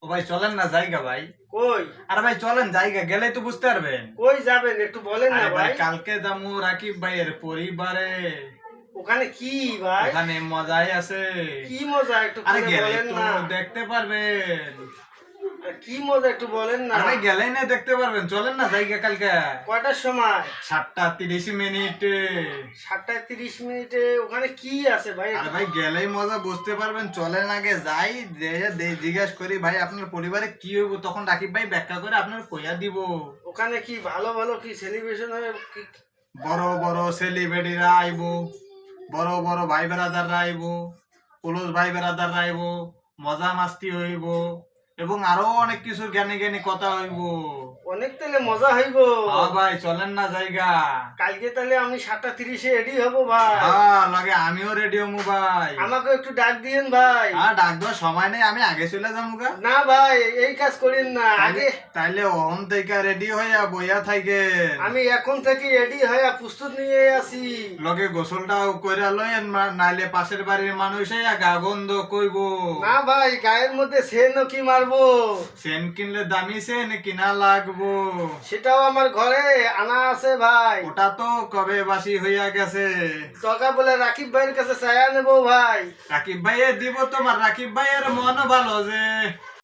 ও ভাই চলেন না জায়গা ভাই। কই? আরে ভাই চলেন জায়গা, গেলেই তো বুঝতে পারবেন। কই যাবেন একটু বলেন না আরে ভাই ভাই। কালকে যামু রাকিব ভাইয়ের পরিবারে। ওখানে কি ভাই? ওখানে মজাই আছে। কি মজা একটু আরে খুলে গেলেই বলেন তো না। দেখতে পারবেন। কি মজা একটু বলেন না। আরে ভাই গেলেই না দেখতে পারবেন, চলেন না জায়গা কালকে। কয়টার সময়? 7:30 7:30 ওখানে কি আছে ভাই? আরে ভাই গেলেই মজা বুঝতে পারবেন, চলেন আগে যাই। জিজ্ঞাস করি ভাই আপনার পরিবারে কি হইব, তখন রাকিব ভাই ব্যাখ্যা করে আপনার কইয়া দিব। ওখানে কি ভালো ভালো কি সেলিব্রেশন হয়? বড় বড় সেলিব্রিটিরা আইব, বড় বড় ভাই বেড়াদাররা আইব, পুলিশ ভাই বেড়াদাররা আইব, মজা মাস্তি হইব এবং আরো অনেক কিছু জ্ঞানী জ্ঞানী কথা হইব। অনেক তাহলে মজা হইব। হ্যাঁ ভাই চলেন না জায়গা। কালকে তাহলে আমি 7:30 রেডি হব ভাই। হ্যাঁ লাগে আমিও রেডি হমু ভাই। আমাকে একটু ডাক দিয়েন ভাই। হ্যাঁ ডাক দেওয়ার সময় নেই, আমি আগে চলে যাবো গা। না ভাই এই কাজ করেন না, আগে তাইলে ওহন থেকে রেডি হইয়া বইয়া থাইকে। আমি এখন থেকে রেডি হয়ে প্রস্তুত নিয়ে আছি। লগে গোসলটাও কইরা লইয়েন, নাইলে পাশের বাড়ির মানুষ গা গন্ধ কইব। না ভাই গায়ের মধ্যে সেনও কি মারবো? সেন কিনলে দামি সেন কিনা লাগবো। সেটাও আমার ঘরে আনা আছে ভাই। ওটা তো কবে বাসি হইয়া গেছে। দরকার বলে রাকিব ভাইয়ের কাছে চায়া নেবো ভাই। রাকিব ভাইয়ে দিব তোমার, রাকিব ভাইয়ের মন ভালো যে।